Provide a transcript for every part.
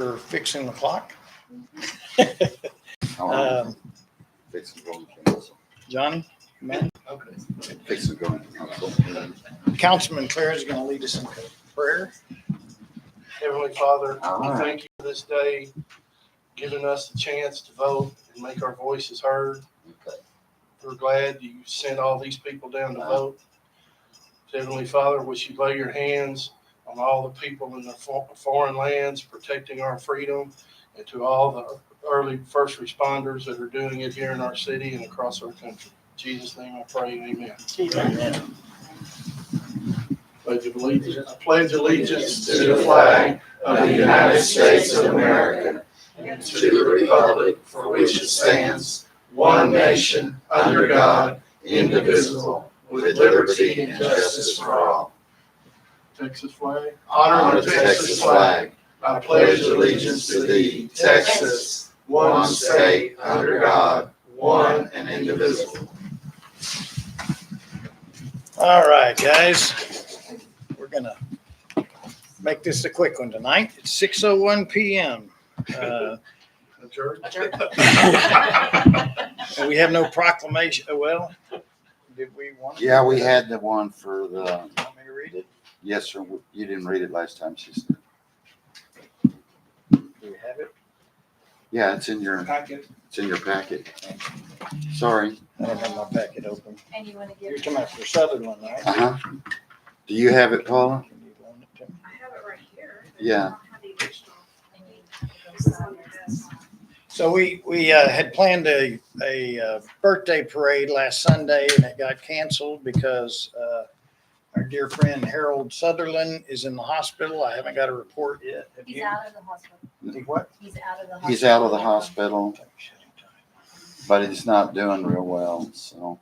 For fixing the clock. Fixing going to council. Johnny, man. Fixing going to council. Councilman Claire is going to lead us in prayer. Heavenly Father, All we right. thank you for this day, giving us the chance to vote and make our voices heard. Okay. We're glad you sent all these people down to vote. Heavenly Father, wish you lay your hands on all the people in the foreign lands protecting our freedom, and to all the early first responders that are doing it here in our city and across our country. In Jesus' name I pray, amen. Amen. Pledge of allegiance. I pledge allegiance to the flag of the United States of America and to the republic for which it stands, one nation, under God, indivisible, with liberty and justice for all. Texas flag. Honor the Texas flag. I pledge allegiance to thee, Texas, one state, under God, one and indivisible. All right, guys. We're going to make this a quick one tonight. It's 6:01 p.m. Adjourned. And we have no proclamation. Well, did we want to? Yeah, we had the one for the, Want me to read it? yes, sir. You didn't read it last time, she said. Do we have it? Yeah, it's in your packet. Sorry. I don't have my packet open. And you want to You're give? talking about for Sutherland, right? Uh-huh. Do you have it, Paula? Can you loan it to me? I have it right here. Yeah. I don't have the original. This is on your desk. So we had planned a birthday parade last Sunday, and it got canceled because our dear friend Harold Sutherland is in the hospital. I haven't got a report yet. Have He's you? out of the hospital. What? He's out of the hospital. He's out of the hospital, but he's not doing real well, so.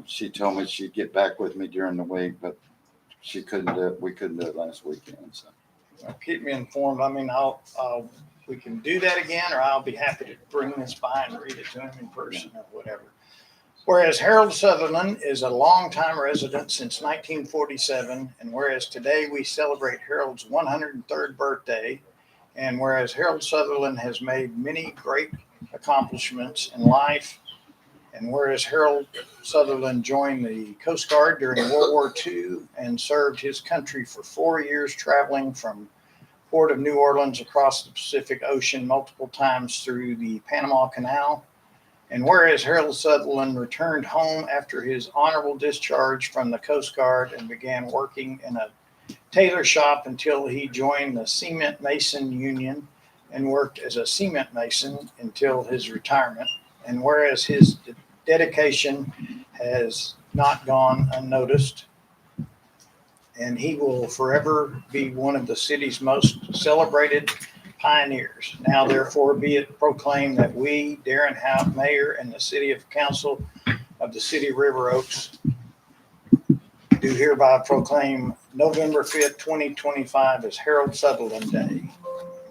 She told me she'd get back with me during the week, but she couldn't do it. We couldn't do it last weekend, so. Well, keep me informed. I mean, we can do that again, or I'll be happy to bring this by and read it to him in person or whatever. Whereas Harold Sutherland is a longtime resident since 1947, and whereas today we celebrate Harold's 103rd birthday, and whereas Harold Sutherland has made many great accomplishments in life, and whereas Harold Sutherland joined the Coast Guard during World War II and served his country for 4 years, traveling from Port of New Orleans across the Pacific Ocean multiple times through the Panama Canal. And whereas Harold Sutherland returned home after his honorable discharge from the Coast Guard and began working in a tailor shop until he joined the Cement Mason Union and worked as a cement mason until his retirement. And whereas his dedication has not gone unnoticed, and he will forever be one of the city's most celebrated pioneers. Now, therefore, be it proclaimed that we, Darren Howe, Mayor, and the City of Council of the City of River Oaks, do hereby proclaim November 5th, 2025 as Harold Sutherland Day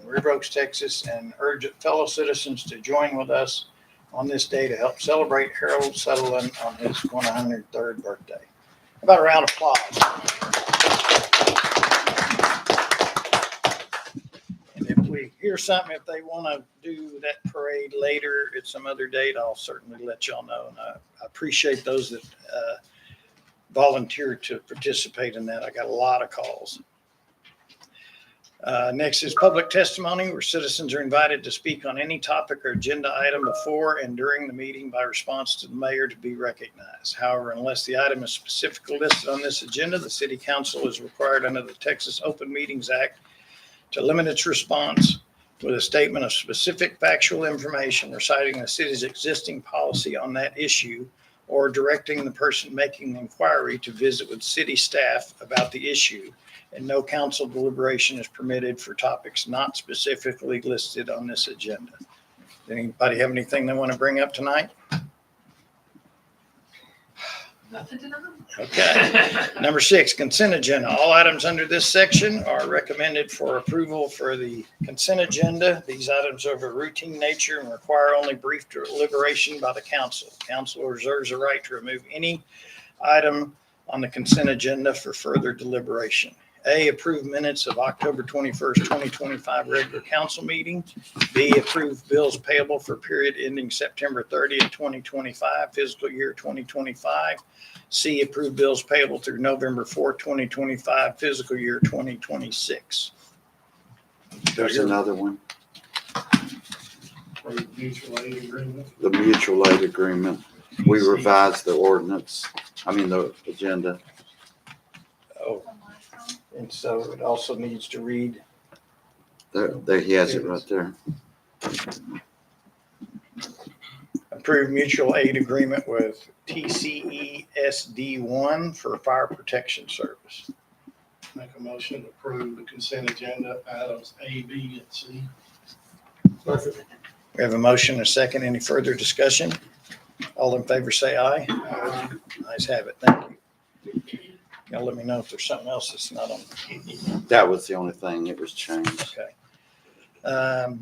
in River Oaks, Texas, and urge fellow citizens to join with us on this day to help celebrate Harold Sutherland on his 103rd birthday. How about a round of applause? And if we hear something, if they want to do that parade later at some other date, I'll certainly let y'all know. And I appreciate those that volunteered to participate in that. I got a lot of calls. Next is public testimony, where citizens are invited to speak on any topic or agenda item before and during the meeting by response to the mayor to be recognized. However, unless the item is specifically listed on this agenda, the city council is required under the Texas Open Meetings Act to limit its response with a statement of specific factual information reciting the city's existing policy on that issue, or directing the person making the inquiry to visit with city staff about the issue. And no council deliberation is permitted for topics not specifically listed on this agenda. Does anybody have anything they want to bring up tonight? Nothing to know. Okay. Number 6, consent agenda. All items under this section are recommended for approval for the consent agenda. These items are of a routine nature and require only brief deliberation by the council. Council reserves the right to remove any item on the consent agenda for further deliberation. A, approve minutes of October 21st, 2025 regular council meeting. B, approve bills payable for period ending September 30th, 2025, fiscal year 2025. C, approve bills payable through November 4th, 2025, fiscal year 2026. There's another one, For the mutual aid agreement. the mutual aid agreement. We revised the ordinance, the agenda. Oh, and so it also needs to read, There, he has it right there. approve mutual aid agreement with TCE SD1 for fire protection service. Make a motion to approve the consent agenda items A, B, and C. We have a motion and a second. Any further discussion? All in favor say aye. Ayes have it. Thank you. Now let me know if there's something else that's not on. That was the only thing that was changed. Okay.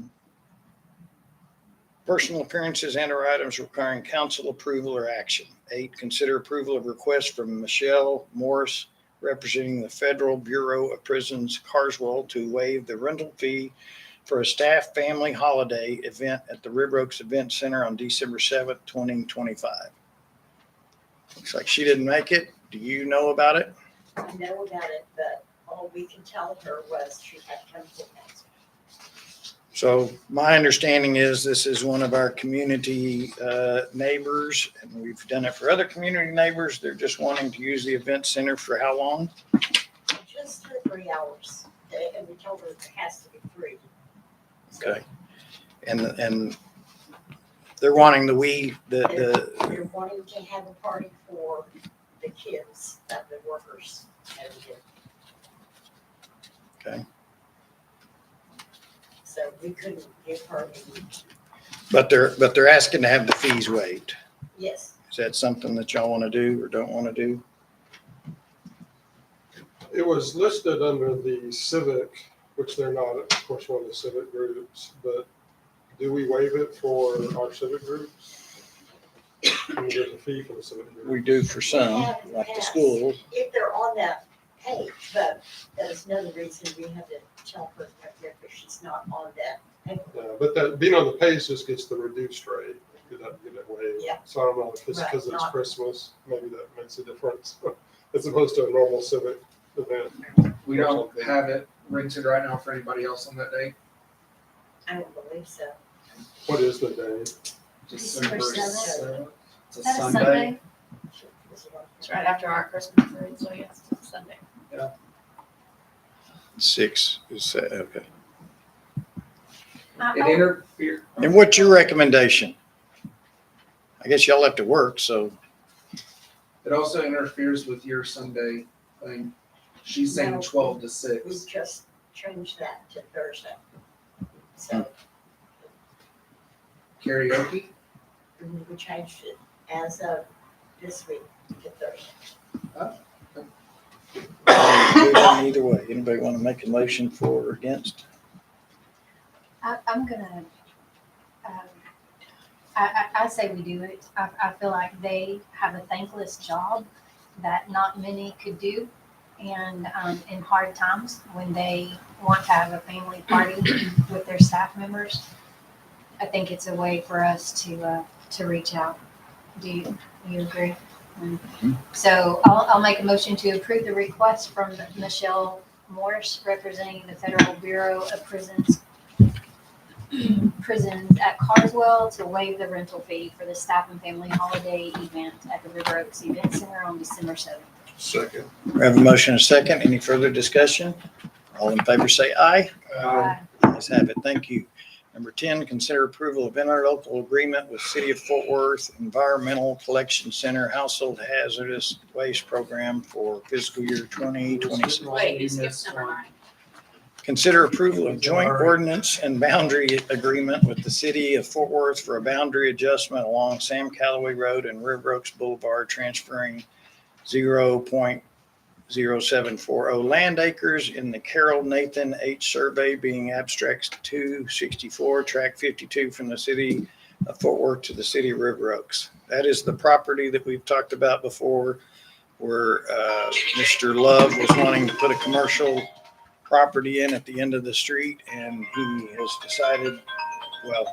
Personal appearances and or items requiring council approval or action. 8, consider approval of request from Michelle Morris, representing the Federal Bureau of Prisons, Carswell, to waive the rental fee for a staff family holiday event at the River Oaks Event Center on December 7th, 2025. Looks like she didn't make it. Do you know about it? I know about it, but all we can tell her was she had come to council. So my understanding is this is one of our community neighbors, and we've done it for other community neighbors. They're just wanting to use the event center for how long? Just for 3 hours, and we told her it has to be free. So Okay. And they're wanting the They're wanting to have a party for the kids, not the workers. Okay. So we couldn't give her the, but they're asking to have the fees waived. yes, Is that something that y'all want to do or don't want to do? It was listed under the civic, which they're not, of course, one of the civic groups, but do we waive it for our civic groups? I mean, there's a fee for the civic group. We do for some, like the school. if they're on that page, but that's another reason we have to tell her if she's not on that page. But that, being on the page just gets the reduced rate. It doesn't get it waived. Yeah. So I don't know if it's Right, because it's not- Christmas, maybe that makes a difference, as opposed to a normal civic event. We don't have it rented right now for anybody else on that day. I don't believe so. What is the day? December 7th. It's a Is that a Sunday. Sunday? It's right after our Christmas parade, so yes, it's Sunday. 6 is okay. It interfered. And what's your recommendation? I guess y'all have to work, so It also interferes with your Sunday thing. She's saying No. 12 to We 6. just changed that to Thursday. So Karaoke. we changed it as of this week to Thursday. either way, anybody want to make a motion for or against? I'm gonna, I say we do it. I feel like they have a thankless job that not many could do. And in hard times, when they want to have a family party with their staff members, I think it's a way for us to reach out. Do you agree? So I'll make a motion to approve the request from Michelle Morris, representing the Federal Bureau of Prisons at Carswell, to waive the rental fee for the staff and family holiday event at the River Oaks Event Center on December 7th. Second. We have a motion and a second. Any further discussion? All in favor say aye. Ayes have it. Thank you. Number 10, consider approval of interlocal agreement with City of Fort Worth Environmental Collection Center Household Hazardous Waste Program for fiscal year 2026. Wait, you skipped number 9. Consider approval of joint ordinance and boundary agreement with the City of Fort Worth for a boundary adjustment along Sam Calloway Road and River Oaks Boulevard, transferring 0.0740 land acres in the Carol Nathan H. survey, being abstract 264, track 52 from the City of Fort Worth to the City of River Oaks. That is the property that we've talked about before where Mr. Love was wanting to put a commercial property in at the end of the street, and he has decided, well,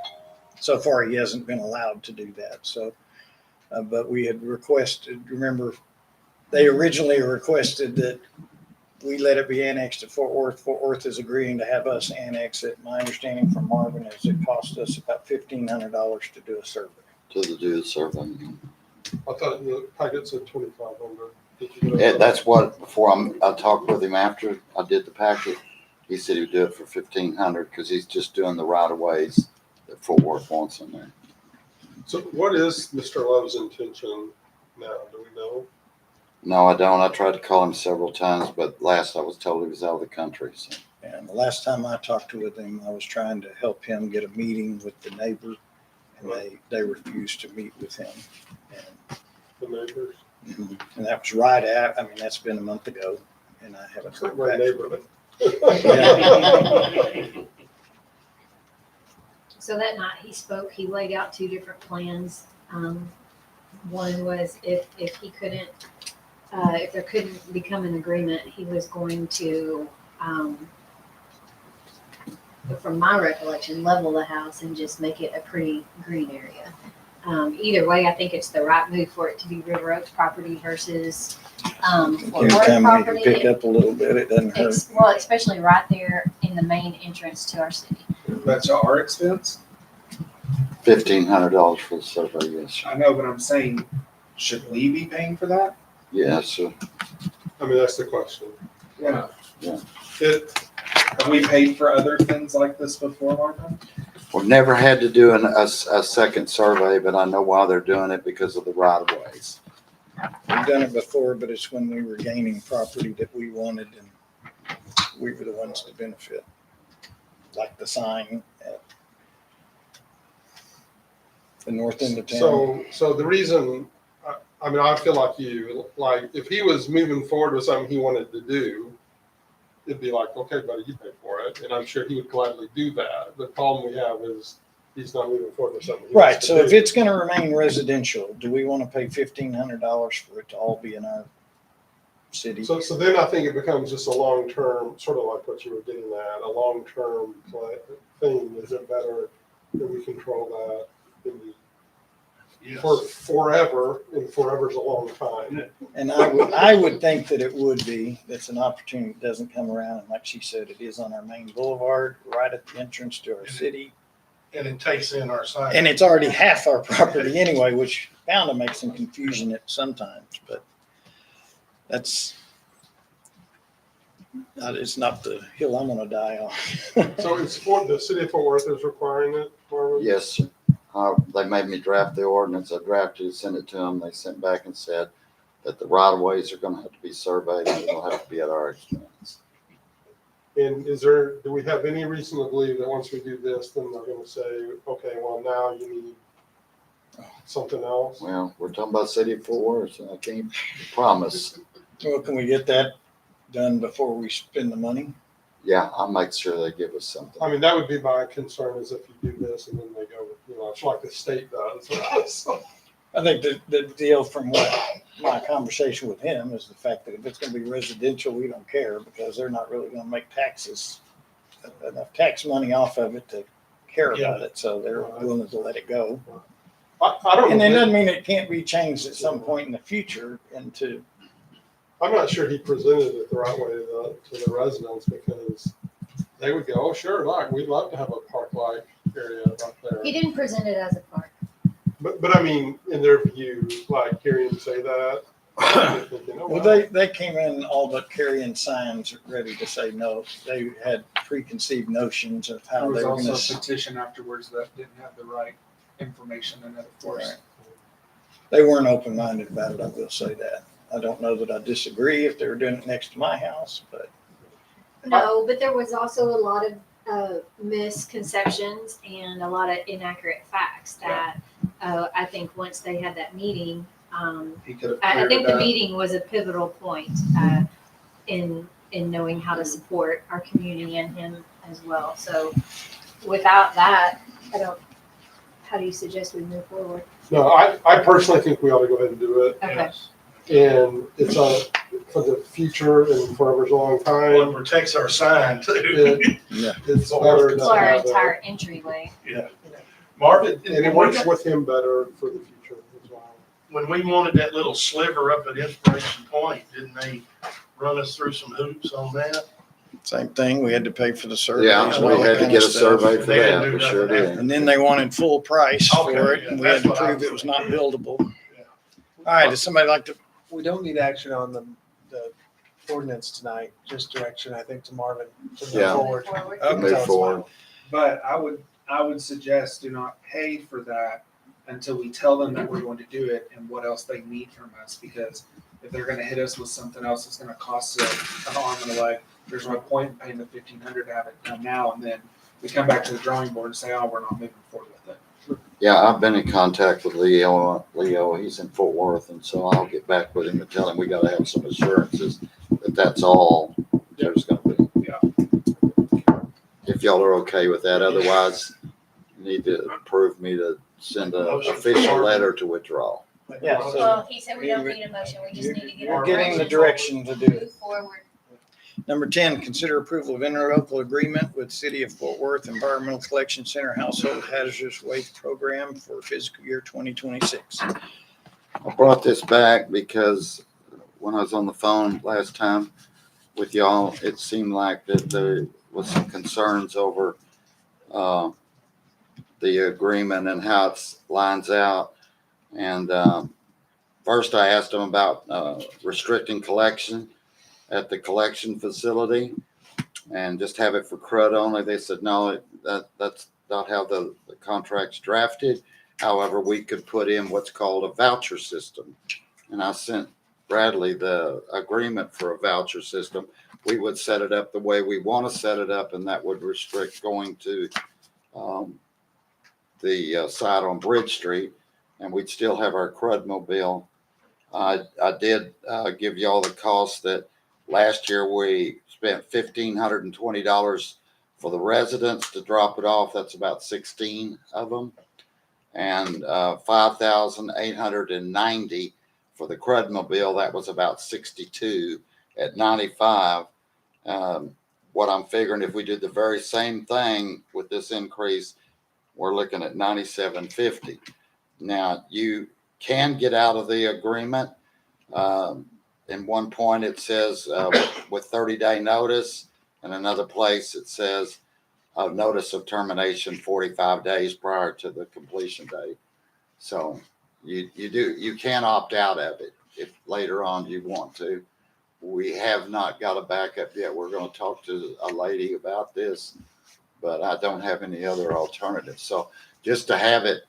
so far he hasn't been allowed to do that. So, but we had requested, remember, they originally requested that we let it be annexed to Fort Worth. Fort Worth is agreeing to have us annex it. My understanding from Marvin is it cost us about $1,500 to do a survey. To do the survey. I thought the packet said 2,500. Did you get it? That's what, before I talked with him after I did the packet, he said he would do it for 1,500 because he's just doing the right of ways that Fort Worth wants in there. So what is Mr. Love's intention now? Do we know? No, I don't. I tried to call him several times, but last I was told he was out of the country. So. And the last time I talked with him, I was trying to help him get a meeting with the neighbor, and they refused to meet with him. The neighbors? And that was right at, I mean, that's been a month ago, and I haven't It's heard not very back. neighborly. So that night he spoke, he laid out two different plans. One was if he couldn't, if there couldn't become an agreement, he was going to, from my recollection, level the house and just make it a pretty green area. Either way, I think it's the right move for it to be River Oaks property versus Fort Every Worth time we can property. pick up a little bit, it doesn't hurt. Well, especially right there in the main entrance to our city. That's our expense? $1,500 for the survey, yes. I know, but I'm saying, should we be paying for that? Yes, sir. I mean, that's the question. Yeah. It, Have we paid for other things like this before, Martha? We've never had to do a second survey, but I know why they're doing it because of the right of ways. We've done it before, but it's when we were gaining property that we wanted, and we were the ones to benefit. Like the sign at the north end of town. so the reason, I mean, I feel like you, like, if he was moving forward with something he wanted to do, it'd be like, okay, buddy, you pay for it. And I'm sure he would gladly do that. The problem we have is he's not moving forward with something. He Right, wants to so if do. it's gonna remain residential, do we wanna pay $1,500 for it to all be in our city? So then I think it becomes just a long-term, sort of like what you were getting at, a long-term thing. Is it better that we control that for forever, and forever's a long time? And I would think that it would be, that's an opportunity that doesn't come around, and like she said, it is on our main boulevard, right at the entrance to our city. And it takes in our sign. And it's already half our property anyway, which bound to make some confusion at sometimes, but that's, it's not the hill I'm gonna die on. So it's the city of Fort Worth is requiring it, Marvin? Yes, sir. They made me draft the ordinance. I drafted it, sent it to them. They sent back and said that the right of ways are gonna have to be surveyed and it'll have to be at our expense. And do we have any reason to believe that once we do this, then they're gonna say, okay, well, now you need something else? Well, we're talking about city of Fort Worth, so I can't promise. Well, can we get that done before we spend the money? Yeah, I'll make sure they give us something. I mean, that would be my concern, is if you do this and then they go, it's like the state does. So, I think the deal from what my conversation with him is the fact that if it's gonna be residential, we don't care because they're not really gonna make enough tax money off of it to care about it. So they're willing to let it go. I don't And it know. doesn't mean it can't be changed at some point in the future into, I'm not sure he presented it the right way to the residents, because they would go, oh, sure, like, we'd love to have a park-like area up there. He didn't present it as a park. But I mean, in their view, like hearing him say that, they're thinking, oh, well, they came in all but carrying signs ready to say no. They had preconceived notions of how There was they were also gonna. a petition afterwards that didn't have the right information in it, of course. Right. They weren't open-minded about it, I will say that. I don't know that I disagree if they were doing it next to my house, but No, but there was also a lot of misconceptions and a lot of inaccurate facts that I think once they had that meeting, He could have I cleared think it the up. meeting was a pivotal point in knowing how to support our community and him as well. So without that, how do you suggest we move forward? No, I personally think we ought to go ahead and do it. Okay. Yes. And it's for the future and forever's a long Well, it time. protects our sign too. It's better It's to our have entire entryway. Yeah. Marvin, and it works with him better for the future as well. when we wanted that little sliver up at Inspiration Point, didn't they run us through some hoops on that? Same thing, we had to pay for the surveys. Yeah, and all we that had to kind get of a stuff. survey for They didn't that, do we sure nothing did. And then they wanted full price for Okay, it, and we yeah, had to that's what I prove it was was not buildable. All right, does somebody like to, We don't need action on the ordinance tonight, just direction, I think, to Marvin to move Yeah. forward. Forward. Okay. Move forward. But I would suggest do not pay for that until we tell them that we're going to do it and what else they need from us, because if they're gonna hit us with something else that's gonna cost us an arm and a leg, there's no point in paying the $1,500 to have it done now, and then we come back to the drawing board and say, oh, we're not moving forward with it. Yeah, I've been in contact with Leo, he's in Fort Worth, and so I'll get back with him and tell him we gotta have some assurances that that's all there's gonna be. Yeah. If y'all are okay with that, otherwise you need to approve me to send an official letter to withdraw. Yeah, so- Well, he said we don't need a motion, we just need to get. you're our getting the direction to do it. Move forward. Number 10, consider approval of interlocal agreement with City of Fort Worth Environmental Collection Center Household Hazardous Waste Program for fiscal year 2026. I brought this back because when I was on the phone last time with y'all, it seemed like that there was some concerns over the agreement and how it lines out. And first I asked them about restricting collection at the collection facility and just have it for crud only. They said, no, that's not how the contract's drafted. However, we could put in what's called a voucher system. And I sent Bradley the agreement for a voucher system. We would set it up the way we want to set it up, and that would restrict going to the site on Bridge Street, and we'd still have our crud mobile. I did give y'all the cost that last year we spent $1,520 for the residents to drop it off. That's about 16 of them. And $5,890 for the crud mobile. That was about 62 at 95. What I'm figuring, if we did the very same thing with this increase, we're looking at $97.50. Now, you can get out of the agreement. In one point, it says with 30-day notice, and another place it says a notice of termination 45 days prior to the completion date. So you can opt out of it if later on you want to. We have not got a backup yet. We're going to talk to a lady about this, but I don't have any other alternatives. So just to have it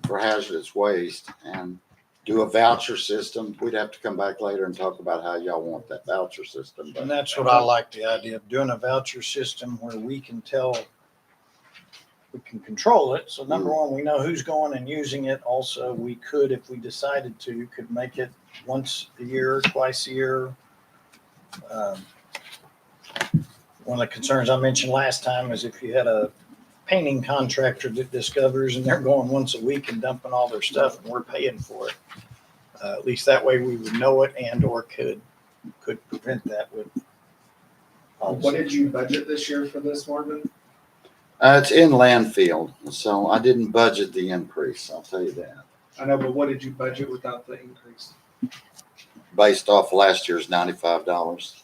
for hazardous waste and do a voucher system, we'd have to come back later and talk about how y'all want that voucher system. And that's what I like, the idea of doing a voucher system where we can control it. So number one, we know who's going and using it. Also, we could, if we decided to, could make it once a year, twice a year. One of the concerns I mentioned last time is if you had a painting contractor that discovers and they're going once a week and dumping all their stuff and we're paying for it. At least that way we would know it and or could prevent that with. What did you budget this year for this, Marvin? It's in landfill, so I didn't budget the increase. I'll tell you that. I know, but what did you budget without the increase? Based off last year's $95,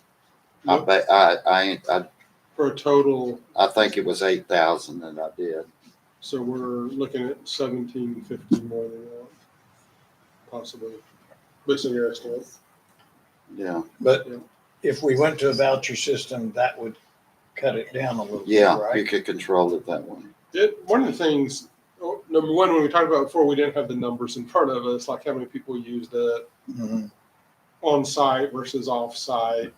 I For a total, think it was 8,000 that I did. so we're looking at 1,750 more than that, possibly. What's in your estimate? Yeah, But if we went to a voucher system, that would cut it down a little bit, yeah, you right? could control it that way. One of the things, number one, when we talked about before, we didn't have the numbers in front of us, like how many people used it Mhm. on site versus off site.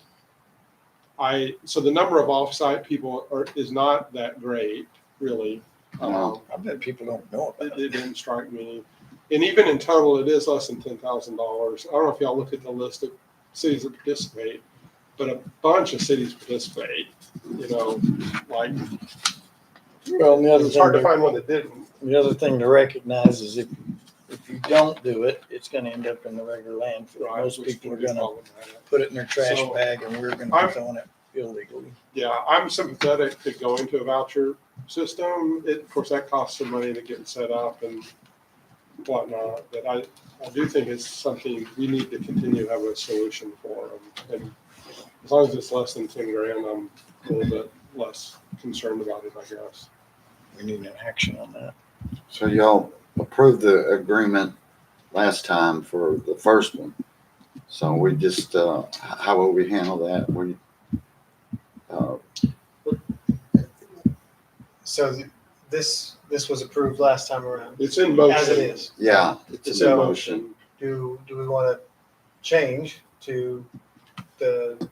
So the number of off site people is not that great, really. No. I bet people don't know about It it. didn't strike me. And even in total, it is less than $10,000. I don't know if y'all look at the list of cities that participate, but a bunch of cities participate, like, Well, and the other it's hard to thing, find one that didn't. the other thing to recognize is if you don't do it, it's gonna end up in the regular landfill. Right, Most which people are would be gonna problematic. put it in their trash So, bag and we're gonna I'm- be throwing it illegally. Yeah, I'm sympathetic to going to a voucher system. Of course, that costs some money to get set up and whatnot, but I do think it's something we need to continue to have a solution for. And as long as it's less than 10 grand, I'm a little bit less concerned about it, I guess. We need an action on that. So y'all approved the agreement last time for the first one. So we just, how will we handle that? So this was approved last time around, It's in motion. as it is. Yeah, it's It's in in motion. motion. Do we want to change to the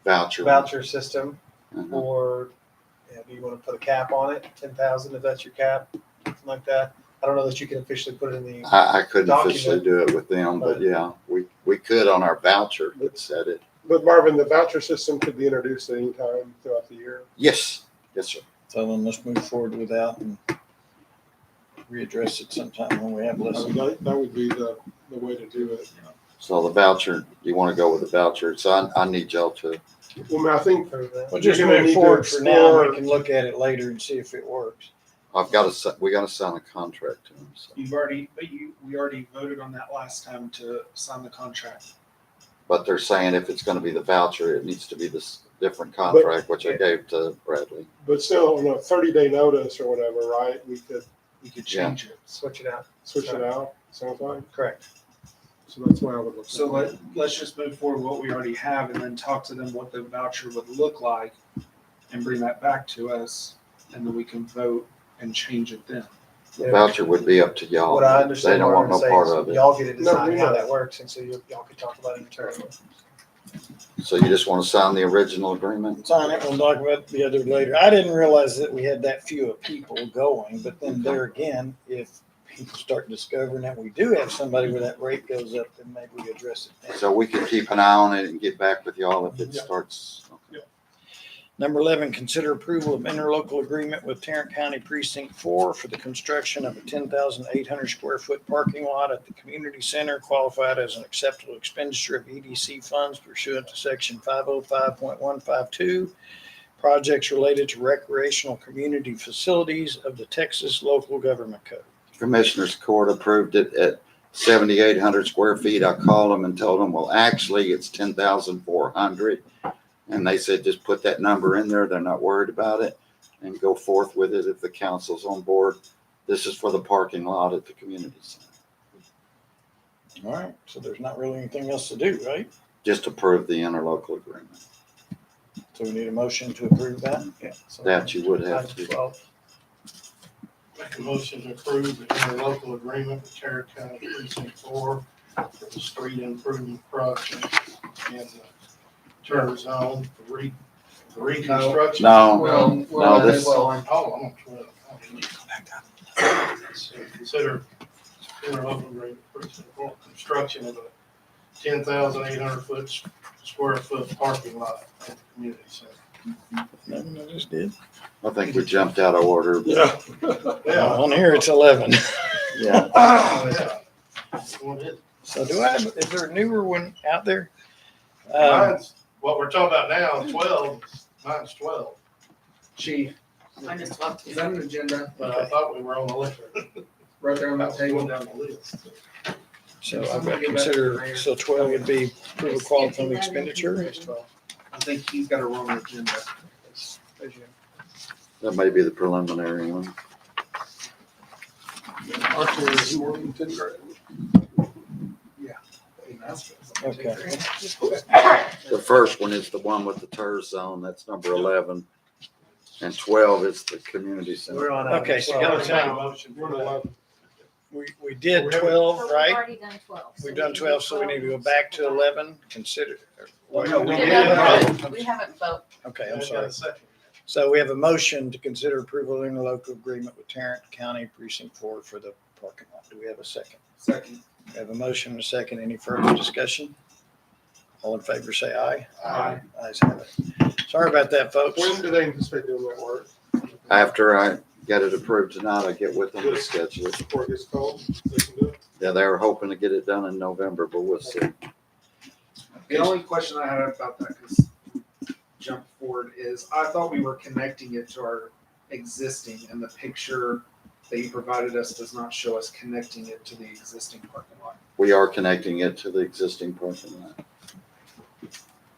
Voucher. voucher system? Mhm. Or, do you want to put a cap on it, 10,000, if that's your cap, something like that? I don't know that you can officially put it in the, I couldn't officially Document. do it with them, but yeah, we could on our voucher that said it. But Marvin, the voucher system could be introduced at any time throughout the year. Yes, yes, sir. So then let's move forward with that and readdress it sometime when we have less. That would be the way to do it. So the voucher, you want to go with the voucher. So I need y'all to, Well, I mean, I think approve that. Well, just You're gonna move need to forward for now. explore- We can look at it later and see if it works. we got to sign a contract to them. So. We already voted on that last time to sign the contract. But they're saying if it's going to be the voucher, it needs to be this different contract, which I gave to Bradley. But still, on a 30-day notice or whatever, right? We could We could Yeah. change it. Switch it out. switch it out, sounds like. Correct. So that's why I would look. So at it. let's just move forward with what we already have and then talk to them what the voucher would look like and bring that back to us, and then we can vote and change it then. The voucher would be up to y'all. What I They understand don't want Marvin no saying part is of it. y'all get to No, decide we how know. that works, and so y'all can talk about it internally. So you just want to sign the original agreement? Sign it, we'll talk about the other later. I didn't realize that we had that few of people going, but then there again, if people start discovering that we do have somebody where that rate goes up, then maybe we address it then. So we can keep an eye on it and get back with y'all if it Yeah. starts. Okay. Number 11, consider approval of interlocal agreement with Tarrant County Precinct 4 for the construction of a 10,800 square foot parking lot at the community center qualified as an acceptable expenditure of EDC funds pursuant to section 505.152. Projects related to recreational community facilities of the Texas Local Government Code. Commissioners Court approved it at 7,800 square feet. I called them and told them, well, actually, it's 10,400. And they said, just put that number in there. They're not worried about it and go forth with it if the council's on board. This is for the parking lot at the community center. All right, so there's not really anything else to do, right? Just approve the interlocal agreement. So we need a motion to approve that? Yeah. So That you would have item to. 12. Make a motion to approve the interlocal agreement with Tarrant County Precinct 4 for the street improvement project in the Turner Zone, the reconstruction. No, Well, this- Oh, I'm on 12. So consider interlocal agreement precinct 4, construction of a 10,800 square foot parking lot at the community center. Nothing I just did. I think we jumped out of order. but- Yeah. On here, it's 11. Yeah. Yeah. What is it? So is there a newer one out there? Mine's, what we're talking about now, 12, mine's 12, Chief, I just talked is that an agenda but I thought we were on the list. right there on I that was going table? down the list. So I've got to consider, so 12 would be approval of qualified expenditure. There's 12. I think he's got a wrong agenda. There's your- That may be the preliminary one. Archer is more than 10 grand. Okay. The first one is the one with the TER zone. That's number 11. And 12 is the community center. We're on item Okay, so 12. gotta tell you, Motion We're for on that. 11. we did So 12, we've right? already done 12. So We've we done can 12, do so we need to go back to 11, consider. Well, no, we We did. haven't we haven't voted. Okay, Yeah, I'm we got sorry. a second. So we have a motion to consider approval in the local agreement with Tarrant County Precinct 4 for the parking lot. Do we have a second? Second. We have a motion and a second. Any further discussion? All in favor, say aye. Ayes have it. Sorry about that, folks. When do they anticipate doing that work? After I get it approved tonight, I get with them to schedule it. Before it gets cold, they can do it. Yeah, they were hoping to get it done in November, but we'll see. The only question I had about that, because jump forward, is I thought we were connecting it to our existing, and the picture that you provided us does not show us connecting it to the existing parking lot. We are connecting it to the existing parking lot.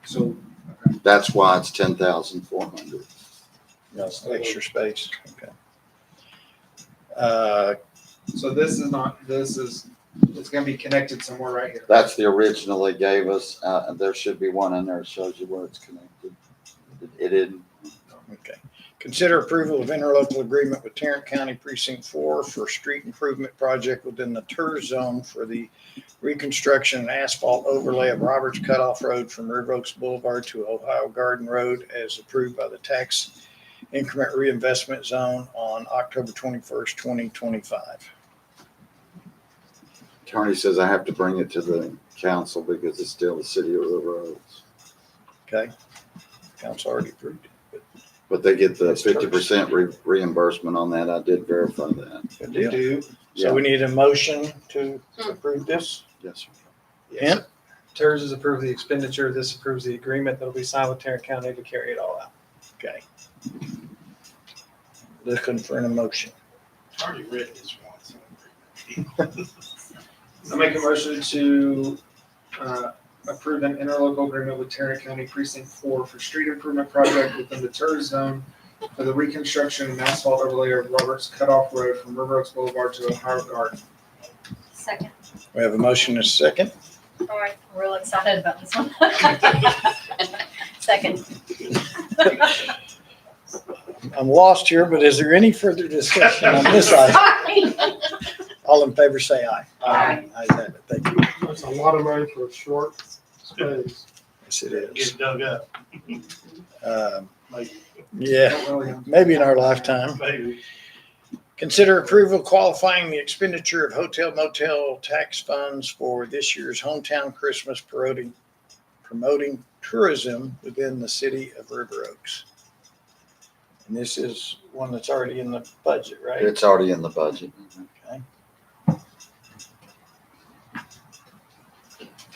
So, That's why it's 10,400. That's extra space. Okay. so it's gonna be connected somewhere right here. That's the original they gave us. There should be one in there that shows you where it's connected. It didn't. Okay. Consider approval of interlocal agreement with Tarrant County Precinct 4 for street improvement project within the TER zone for the reconstruction and asphalt overlay of Roberts Cutoff Road from River Oaks Boulevard to Ohio Garden Road as approved by the Tax Increment Reinvestment Zone on October 21st, 2025. Attorney says I have to bring it to the council because it's still the city of River Oaks. Okay. Council already approved it. But they get the That's TERS. 50% reimbursement on that. I did verify that. Good deal. Do, So we need a motion to approve this. Yes, sir. Yes. TERS has approved the expenditure, this approves the agreement that'll be signed with Tarrant County to carry it all out. Okay. Looking for an emotion. Already read this once. I make a motion to approve an interlocal agreement with Tarrant County Precinct 4 for street improvement project within the TER zone for the reconstruction and asphalt overlay of Roberts Cutoff Road from River Oaks Boulevard to Ohio Garden. Second. We have a motion and a second. All right, I'm real excited about this one. Second. I'm lost here, but is there any further discussion on this item? Sorry. All in favor, say aye. Aye. Ayes have it. Thank you. That's a lot of money for a short space. Yes, it Get is. it dug up, Yeah, Don't really- maybe in our lifetime. maybe. Consider approval qualifying the expenditure of hotel motel tax funds for this year's hometown Christmas promoting tourism within the city of River Oaks. And this is one that's already in the budget, right? It's already in the budget. Okay.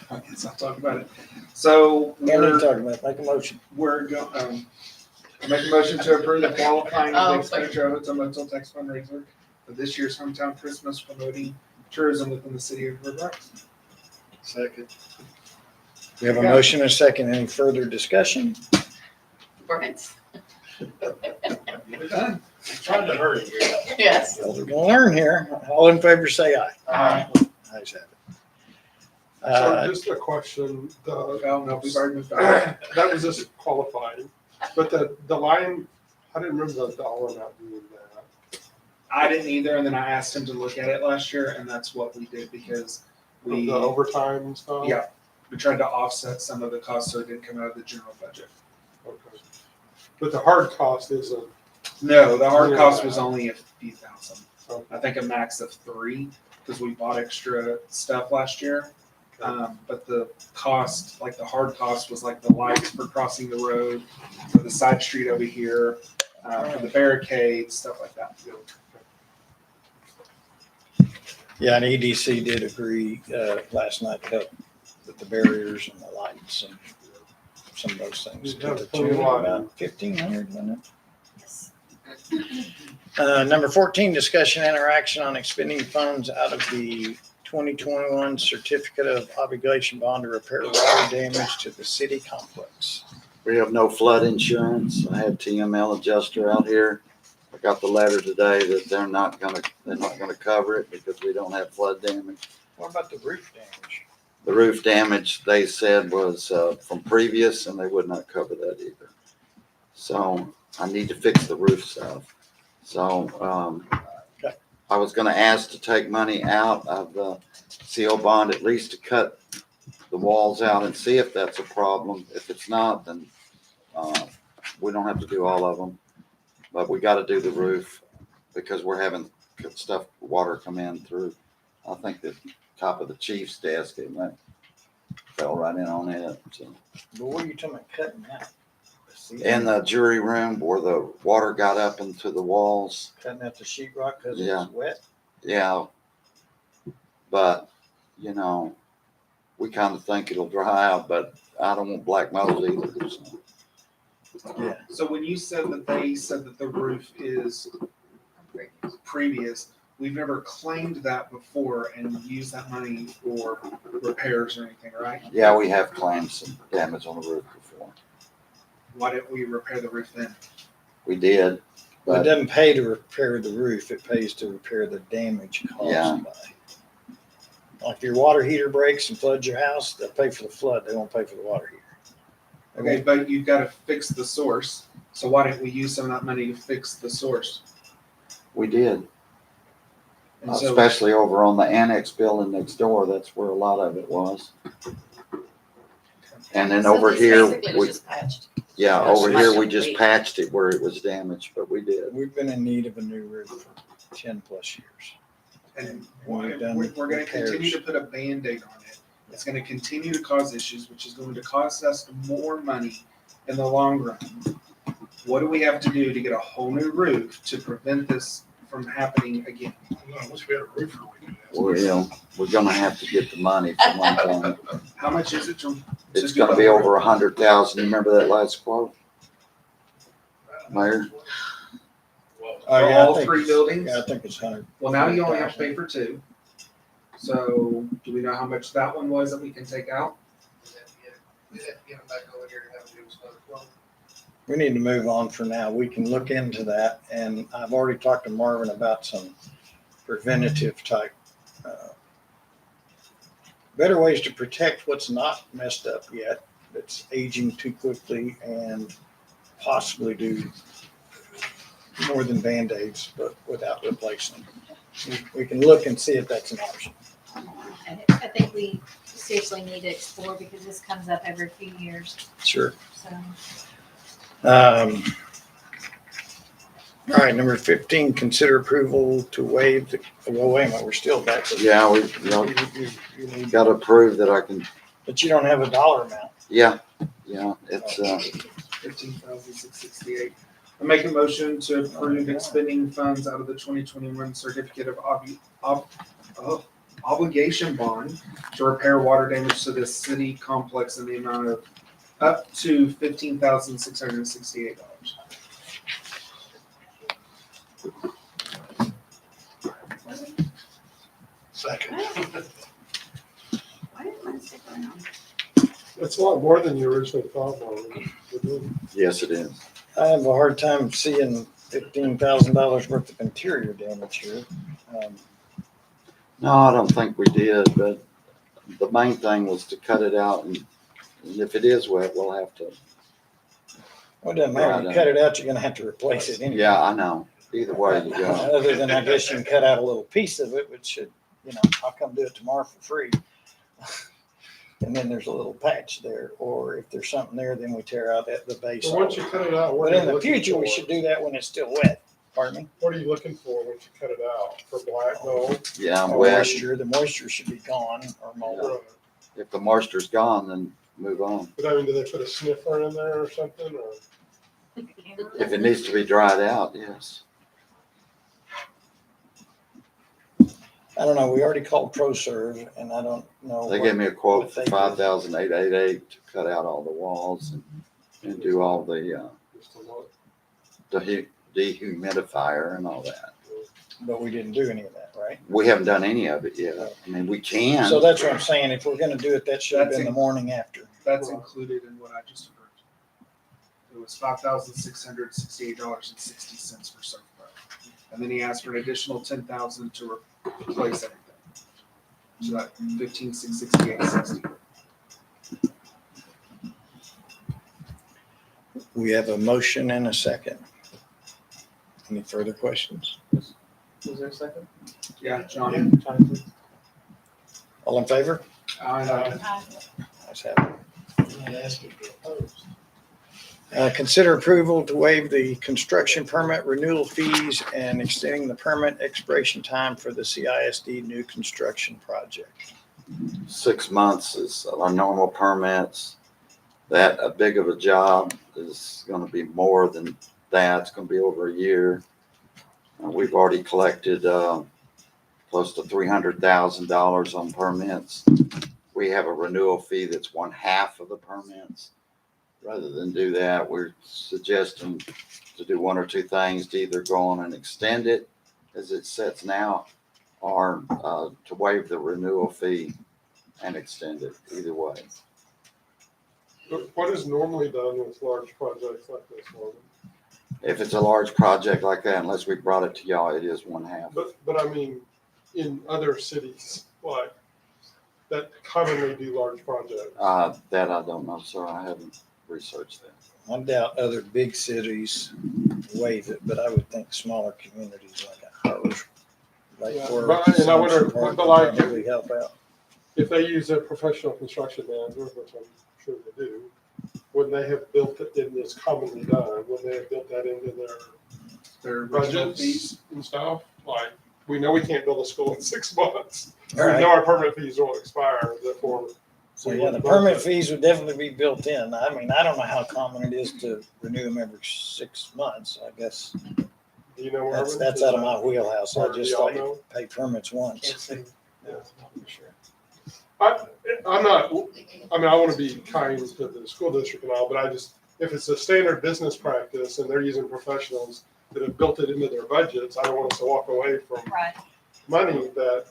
I guess I'll talk about it. So What are you we're, talking about? Make a motion. make a motion to approve the qualifying of Oh, the expenditure of hotel motel tax fundraiser for this year's hometown Christmas promoting tourism within the city of River Oaks. Second. We have a motion and a second. Any further discussion? Right. We're done. Trying to hurry here. Yes. Well, we're gonna learn here. All in favor, say aye. Aye. Ayes have it. So just a question, the, Oh, no, we've already moved on. that was just qualifying, but the line, I didn't remember the dollar amount being that. I didn't either, and then I asked him to look at it last year, and that's what we did because Of we, the overtime and stuff? yeah, we tried to offset some of the costs so it didn't come out of the general budget. Okay. But the hard cost isn't, No, the hard Yeah. cost was only a few thousand. Okay. I think a max of 3 because we bought extra stuff last year. But the cost, like the hard cost was like the lights for crossing the road, for the side street over here, for the barricades, stuff like that. Yeah, and EDC did agree last night to help with the barriers and the lights and some of those things. Yeah, it's pretty wide. About 1,500, wasn't it? Number 14, discussion interaction on expending funds out of the 2021 certificate of obligation bond to repair water damage to the city complex. We have no flood insurance. I had TML adjuster out here. I got the letter today that they're not gonna cover it because we don't have flood damage. What about the roof damage? The roof damage, they said was from previous and they would not cover that either. So I need to fix the roof stuff. So, Okay. I was gonna ask to take money out of the CO bond at least to cut the walls out and see if that's a problem. If it's not, then, we don't have to do all of them. But we gotta do the roof because we're having stuff, water come in through, I think the top of the chief's desk, it fell right in on it, so. But what are you talking about cutting out? In the jury room where the water got up into the walls. Cutting out the sheet rock because Yeah. it's wet. Yeah. But, you know, we kind of think it'll dry out, but I don't want black mold either. So. So when you said that they said that the roof is previous, we've never claimed that before and used that money for repairs or anything, right? Yeah, we have claimed some damage on the roof before. Why didn't we repair the roof then? We did, It but doesn't pay to repair the roof, it pays to repair the damage Yeah. caused by. Like if your water heater breaks and floods your house, they'll pay for the flood, they won't pay for the water heater. Okay, but you've got to fix the source. So why didn't we use some of that money to fix the source? we did, And so, especially over on the annex building next door. That's where a lot of it was. And then So over this here, basically was we, just patched. yeah, That's over much here, we of just it. patched it where it was damaged, but we did. We've been in need of a new roof for 10 plus years. and We've done we're going to continue repairs. to put a Band-Aid on it. It's going to continue to cause issues, which is going to cost us more money in the long run. What do we have to do to get a whole new roof to prevent this from happening again? I wish we had a roofer we could ask. We're gonna have to get the money for one thing. How much is it to? It's do gonna the be whole over roof? 100,000. You remember that last quote? Mayor? Well, Oh, For yeah, I all think- three buildings? Yeah, I think it's 100. Well, now you only have to pay for two. So do we know how much that one was that we can take out? we'd have to get them back over here and have them do another quote. We need to move on for now. We can look into that. And I've already talked to Marvin about some preventative type, better ways to protect what's not messed up yet, that's aging too quickly, and possibly do more than Band-Aids, but without replacing them. We can look and see if that's an option. I think we seriously need to explore because this comes up every few years, Sure. so. All right, number 15, consider approval to waive the, well, wait a minute, we're still back to. Yeah, You need, gotta prove that I can, but you don't have a dollar amount. yeah, it's, 15,668. I make a motion to approve expending funds out of the 2021 certificate of obligation bond to repair water damage to the city complex in the amount of up to $15,668. Second. Why didn't mine stick around? It's a lot more than you originally thought, Marvin. yes, it is. I have a hard time seeing $15,000 worth of interior damage here. No, I don't think we did, but the main thing was to cut it out, and if it is wet, we'll have to. Well, it doesn't matter. You cut it out, you're gonna have to replace it anyway. Yeah, I know. Either way you go. Other than I guess you can cut out a little piece of it, which should, I'll come do it tomorrow for free. And then there's a little patch there, or if there's something there, then we tear out the base. So once you cut it out, what But are in you the looking future, we for? should do that when it's still wet. Pardon me? What are you looking for once you cut it out? For black mold? Yeah, Or wet. moisture, the moisture should be gone or mold. Right. If the moisture's gone, then move on. But I mean, do they put a sniffer in there or something, or? If it needs to be dried out, yes. I don't know, we already called ProServe and I don't know. They what- gave me a quote what for they do. $5,888 to cut out all the walls and do all the Just a lot? dehumidifier and all that. But we didn't do any of that, right? We haven't done any of it yet. I mean, we can. So that's what I'm saying. If we're gonna do it, that should have That's been the it. morning after. That's included in what I just approved. It was $5,668.60 for Surf Pro. And then he asked for an additional $10,000 to replace everything. So that $15,668.60. We have a motion and a second. Any further questions? Was there a second? Yeah, John. Jonathan? All in favor? I Ayes have it. Consider approval to waive the construction permit renewal fees and extending the permit expiration time for the CISD new construction project. 6 months is our normal permits. That big of a job is gonna be more than that. It's gonna be over a year. We've already collected, close to $300,000 on permits. We have a renewal fee that's 1/2 of the permits. Rather than do that, we're suggesting to do one or two things, to either go on and extend it as it sits now, or to waive the renewal fee and extend it, either way. What is normally done with large projects like this one? If it's a large project like that, unless we brought it to y'all, it is 1/2. But I mean, in other cities, like, that commonly do large projects. That I don't know, sir. I haven't researched that. I doubt other big cities waive it, but I would think smaller communities like ours. Like Yeah, we're- but- and I wonder, Park but would like- probably help out. If they use a professional construction manager, which I'm sure they do, wouldn't they have built it in this commonly done? Wouldn't they have built that into their original fees. budgets and stuff? Like, we know we can't build a school in 6 months. All We right. know our permit fees will expire, therefore. So yeah, the permit fees would definitely be built in. I mean, I don't know how common it is to renew them every 6 months. I guess Do you know, Marvin? that's out of my wheelhouse. I Or do just y'all thought know? you pay permits once. Can't say. Yeah. For sure. I'm not, I mean, I want to be kind to the school district and all, but I just, if it's a standard business practice and they're using professionals that have built it into their budgets, I don't want us to walk away from Right. money that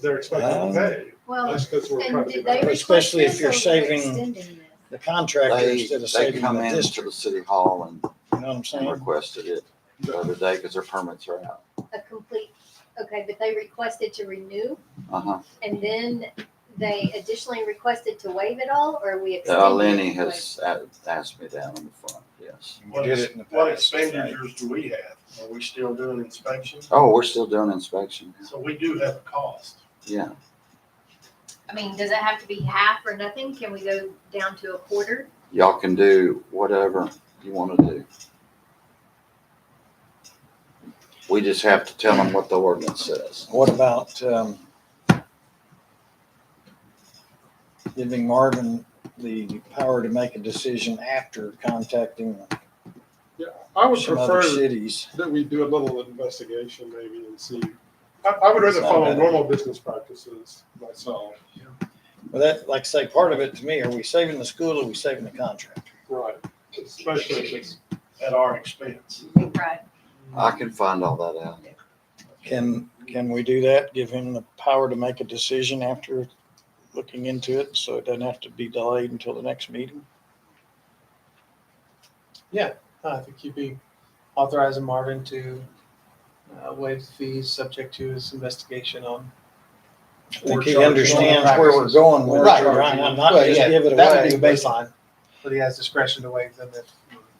they're expecting to pay. Well, Just because we're trying and to be did they nice. request Especially if this you're or we're saving- extending this? The contractor They, instead of they saving come the in to district, the city hall and you know what I'm saying? requested it the other day because their permits are out. A complete, okay, but they requested to renew Uh-huh. and then they additionally requested to waive it all, or we extended? Lenny it? has asked me that on the front, yes. We did it in the What past, right? expenditures do we have? Are we still doing inspections? Oh, we're still doing inspection. So we do have a cost. Yeah. I mean, does it have to be half or nothing? Can we go down to a quarter? Y'all can do whatever you want to do. We just have to tell them what the ordinance says. What about giving Marvin the power to make a decision after contacting I would some other prefer cities? that we do a little investigation maybe and see. I would rather It's not follow bad. normal business practices myself. Well, that, like I say, part of it to me, are we saving the school or are we saving the contractor? Right. Especially if it's, At our expense. Right. I can find all that out. Can we do that? Give him the power to make a decision after looking into it, so it doesn't have to be delayed until the next meeting? I think you'd be authorizing Marvin to waive the fees subject to his investigation on. I think or he charging understands normal where we're practices. going with it, Right. trying not Well, just yeah, give it that would away. be the but- baseline, but he has discretion to waive them if Where,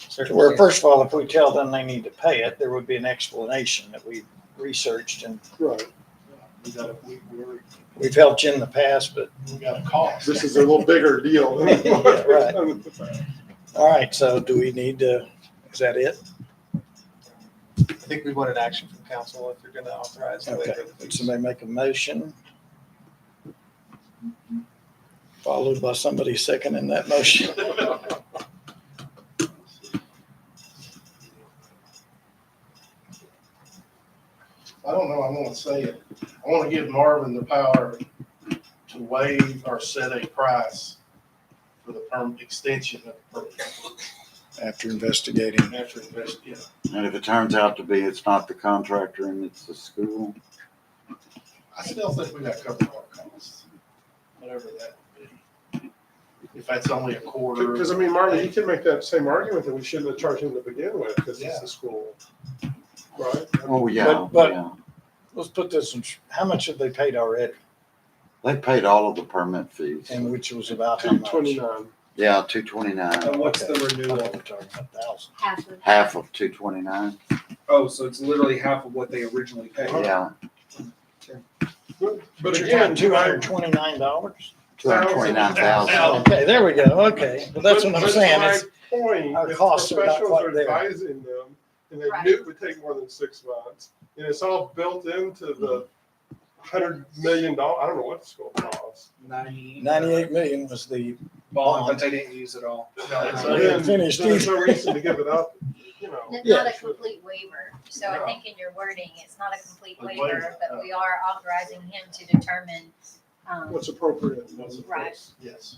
circumstances. first of all, if we tell them they need to pay it, there would be an explanation that we researched, and right. we've helped you in the past, but, We got a cost. This is a little bigger deal. than Yeah, right. all right, so do we need to, is that it? I think we want an action from council if you're gonna authorize the Okay, waiver of the would fees. somebody make a motion? Followed by somebody seconding that motion. I don't know, I want to say it. I want to give Marvin the power to waive or set a price for the extension of the permit After investigating. after investigation. And if it turns out to be it's not the contractor and it's the school, I still think we got to cover our costs, whatever that would be. If that's only a quarter. Because, I mean, Marvin, you can make that same argument that we shouldn't have charged him to begin with, because it's Yeah. the school. Right? oh, yeah, But- yeah. Let's put this in, how much have they paid already? They paid all of the permit fees. And which was about how much? $229. Yeah, 229, And what's the Okay. I renewal? thought we were talking about thousands. Half of. half of 229. Oh, so it's literally half of what they originally paid. Yeah, But you're again, $229? $229,000. Okay, there we go, okay. Well, that's what I'm saying. my It's, point, our if costs are not professionals quite are there. advising them, and they Right. knew it would take more than 6 months, and it's all built into the $100 million, I don't know what it's going to cost. 98 million was the Bond, but they didn't use it all. So they finished Then there's no either. reason to give it up, you know. Yeah. Not a complete waiver. So I think in your wording, it's not a complete waiver, but we are authorizing him to determine, What's appropriate. Right. Yes.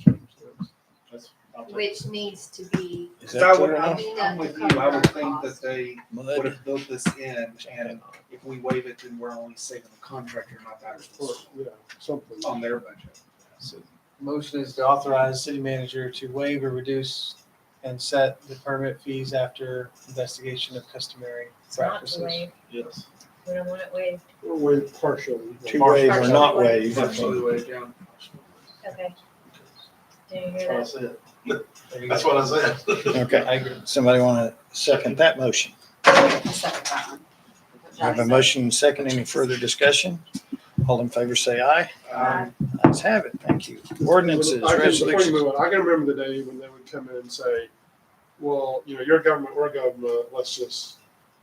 That's- I'll take which needs to be, Is I that would, clear enough? I'm with you. I would think that they would Mud? have built this in, and if we waive it, then we're only saving the contractor, not the Or, actual, yeah, something. on their budget. So motion is to authorize city manager to waive or reduce and set the permit fees after investigation of customary it's not practices. to waive. Yes. We don't want it waived. Wait, partially. To waive or not waive. Partially waived down. Okay. Did you hear That's that? what I said. There you go. That's what I said. Okay, I agree. somebody want to second that motion? I'll second that one. I have a motion and second. Any further discussion? All in favor say aye. Ayes have it. Thank you. Ordinances, Before you resolutions. move on, I can remember the day when they would come in and say, well, you know, your government, we're government, let's just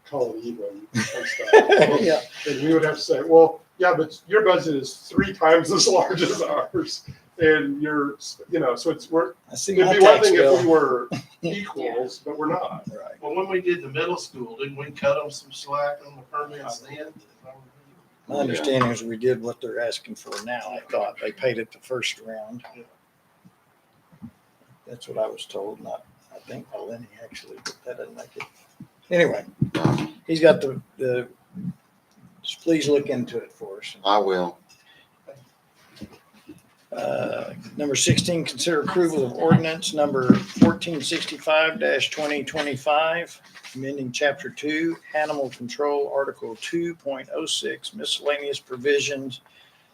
call it even and stuff. Yeah. And we would have to say, well, yeah, but your budget is 3 times as large as ours. And you're, you know, so I see it'd my be one tax thing if we bill. were equals, but we're not. Right. Well, when we did the middle school, didn't we cut them some slack on the permits then? My understanding is we did what they're asking for now. I thought they paid it the first round. That's what I was told, not, I think by Lenny actually, but that doesn't make it. Anyway, he's got the, just please look into it for us. I will. Number 16, consider approval of ordinance number 1465-2025, amending chapter 2, animal control, article 2.06, miscellaneous provisions,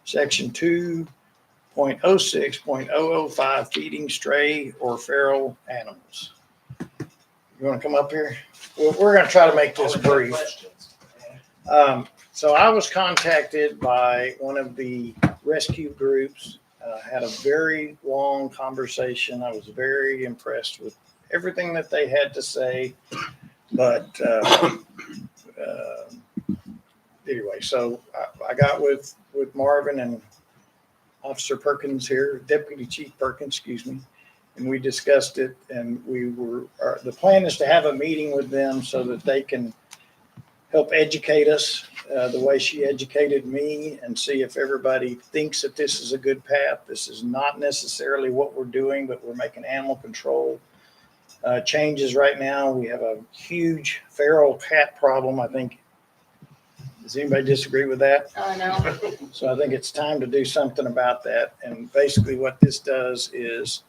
section 2.06.005, feeding stray or feral animals. You want to come up here? We're going to try to make this brief. So I was contacted by one of the rescue groups. Had a very long conversation. I was very impressed with everything that they had to say. But anyway, so I got with Marvin and Officer Perkins here, Deputy Chief Perkins, excuse me, and we discussed it. And the plan is to have a meeting with them so that they can help educate us the way she educated me and see if everybody thinks that this is a good path. This is not necessarily what we're doing, but we're making animal control changes right now. We have a huge feral cat problem, I think. Does anybody disagree with that? Oh, no. So I think it's time to do something about that. And basically what this does is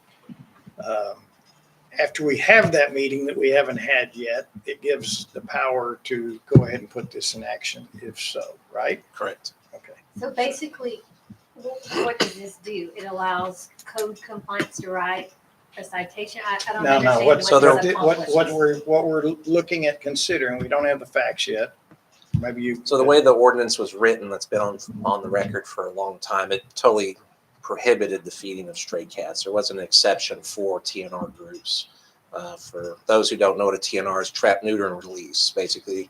after we have that meeting that we haven't had yet, it gives the power to go ahead and put this in action, if so, right? Correct. Okay. So basically, what does this do? It allows code compliance to write a citation? I don't No, understand what, what so this there- accomplishes. what we're looking at considering, we don't have the facts yet. Maybe you. So the way the ordinance was written, that's been on the record for a long time, it totally prohibited the feeding of stray cats. There was an exception for TNR groups. For those who don't know what a TNR is, trap, neuter, and release. Basically,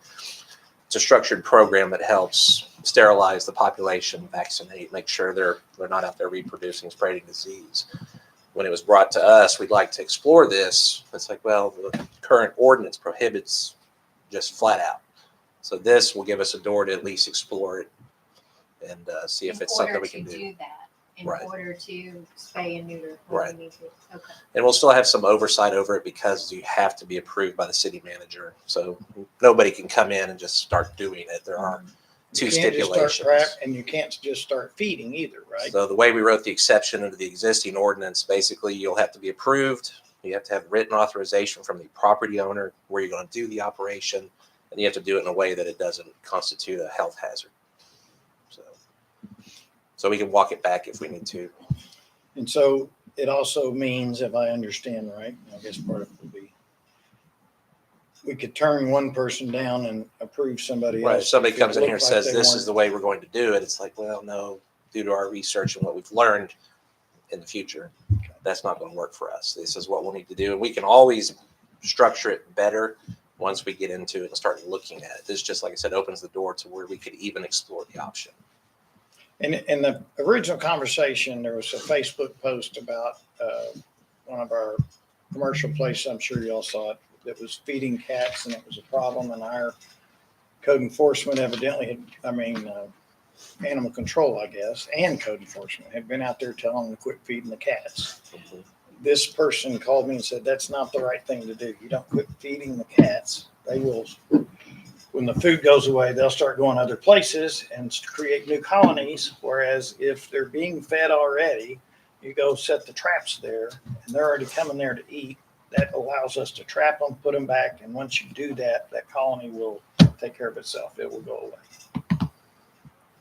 it's a structured program that helps sterilize the population, vaccinate, make sure they're not out there reproducing, spreading disease. When it was brought to us, we'd like to explore this. It's like, well, the current ordinance prohibits just flat out. So this will give us a door to at least explore it and see if it's something we can In order to do. do that, in Right. order to spay and neuter. what we Right. need to. Okay. And we'll still have some oversight over it because you have to be approved by the city manager. So nobody can come in and just start doing it. There are two You can't just start stipulations. and you can't just start feeding either, right? So the way we wrote the exception under the existing ordinance, basically you'll have to be approved. You have to have written authorization from the property owner where you're going to do the operation. And you have to do it in a way that it doesn't constitute a health hazard. So we can walk it back if we need to. And so it also means, if I understand right, I guess part of it would be, we could turn one person down and approve somebody else. Right, if somebody if it comes in here and looked like says, they this is weren't- the way we're going to do it, it's like, well, no, due to our research and what we've learned in the future, that's not going to work for us. This is what we'll need to do. And we can always structure it better once we get into it and start looking at it. This just, like I said, opens the door to where we could even explore the option. In the original conversation, there was a Facebook post about one of our commercial places. I'm sure you all saw it. That was feeding cats, and it was a problem. And our code enforcement evidently animal control, I guess, and code enforcement had been out there telling them to quit feeding the cats. This person called me and said, that's not the right thing to do. You don't quit feeding the cats. They will, when the food goes away, they'll start going other places and create new colonies. Whereas if they're being fed already, you go set the traps there and they're already coming there to eat. That allows us to trap them, put them back. And once you do that, that colony will take care of itself. It will go away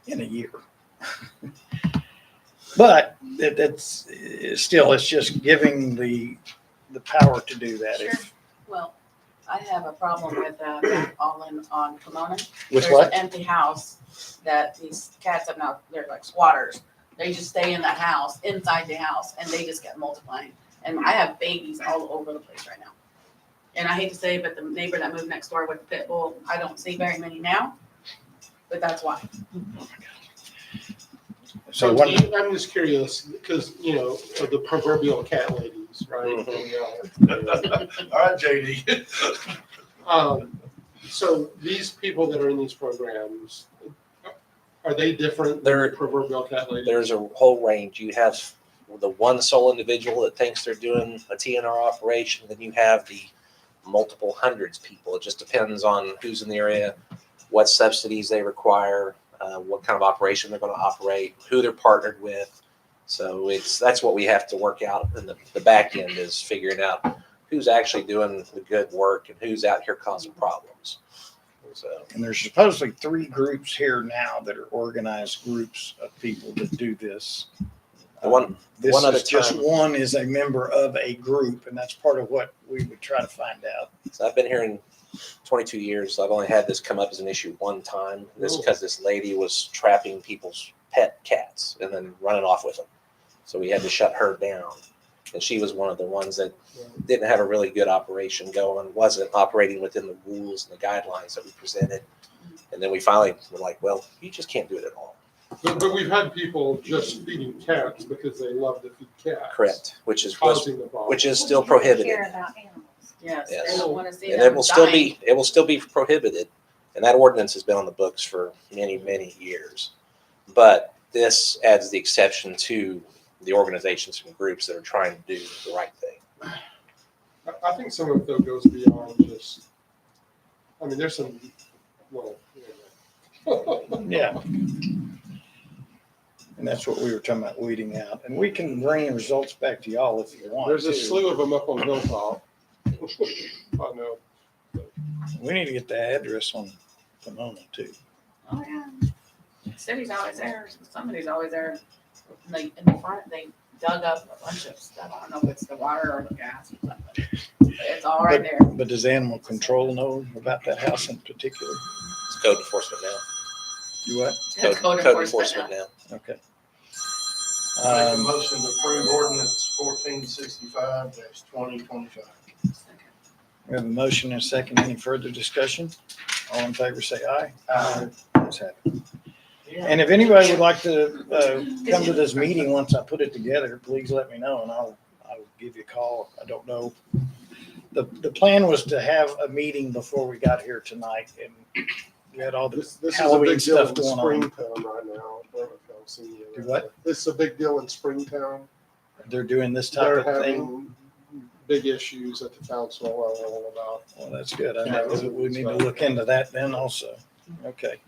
in a year. But it's just giving the power to do that. Sure. Well, I have a problem with all in on Pomona. With There's what? an empty house that these cats have now, they're like squatters. They just stay in the house, inside the house, and they just get multiplying. And I have babies all over the place right now. And I hate to say, but the neighbor that moved next door with the pit bull, I don't see very many now, but that's why. So So one, I'm just curious, because, of the proverbial cat ladies, right? All right, JD. So these people that are in these programs, are they different than They're- the proverbial cat ladies? There's a whole range. You have the one sole individual that thinks they're doing a TNR operation, then you have the multiple hundreds people. It just depends on who's in the area, what subsidies they require, what kind of operation they're going to operate, who they're partnered with. So that's what we have to work out in the back end, is figuring out who's actually doing the good work and who's out here causing problems. So and there's supposedly 3 groups here now that are organized groups of people that do this. The one- This one at a is just time. one is a member of a group, and that's part of what we would try to find out. So I've been here in 22 years. I've only had this come up as an issue one time. This because this lady was trapping people's pet cats and then running off with them. So we had to shut her down. And she was one of the ones that didn't have a really good operation going, wasn't operating within the rules and the guidelines that we presented. And then we finally were like, well, you just can't do it at all. But we've had people just feeding cats because they love to feed cats. Correct. Which is Causing the problem. which is still People prohibited. care about animals. Yes, Yes. they don't want to see And them it will still dying. be prohibited. And that ordinance has been on the books for many, many years. But this adds the exception to the organizations and groups that are trying to do the right thing. I think some of it though goes beyond just, there's some, well, Yeah. And that's what we were talking about, weeding out. And we can bring the results back to y'all if you want there's a to. slew of them up on Hilltop. I know. We need to get the address on Pomona too. Oh, yeah. City's always there. Somebody's always there. Like in the front, they dug up a bunch of stuff. I don't know if it's the water or the gas or something. But it's all right there. But does animal control know about that house in particular? It's code enforcement now. You what? It's code enforcement now. Okay. Make a Um, motion to approve ordinance 1465-2025. We have a motion and a second. Any further discussion? All in favor, say aye. Aye. Ayes have it. And if anybody would like to come to this meeting once I put it together, please let me know and I'll give you a call. I don't know. The plan was to have a meeting before we got here tonight, and we had all This this is a Halloween big deal stuff in going on. Springtown right now. I don't know if y'all seen it. Do what? This is a big deal in Springtown. They're doing this type They're of thing. having big issues at the council level about. Well, that's good. I know that we need to look into that then also. Okay.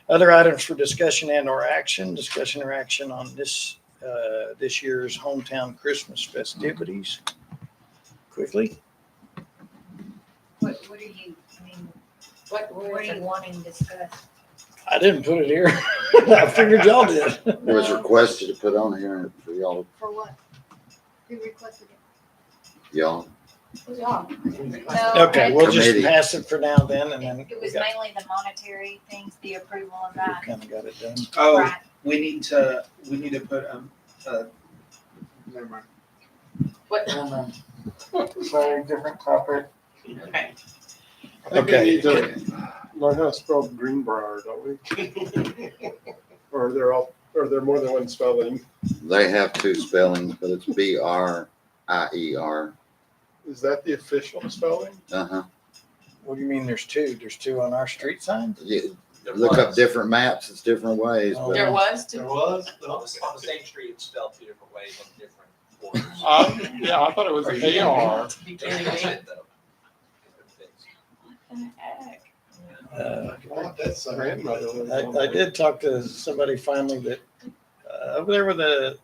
Other items for discussion and or action, discussion or action on this year's hometown Christmas festivities. Quickly. What are you, what are you wanting discussed? I didn't put it here. I figured y'all did. It was requested to put on here for y'all, For what? Who requested it? y'all. Who's y'all? No, Okay, we'll just Committee. pass it for now then, and then It we was got, mainly the monetary things, the approval of that. kind of got it done. Oh, Right. we need to put, never mind. What? Sorry, different topic. Okay. I think Okay. we need to learn how to spell Greenbrier, don't we? Or they're all Or there more than one spelling? They have two spellings, but it's Brier. Is that the official spelling? Uh-huh. What do you mean there's two? There's two on our street sign? You look up different maps, it's different ways, Oh. but There was There two. was? On the same street, it's spelled two different ways on different orders. Yeah, I thought it was AR. You kidding me? That's it, though. What the heck? Uh, Grandmother. I did talk to somebody finally that, over there where the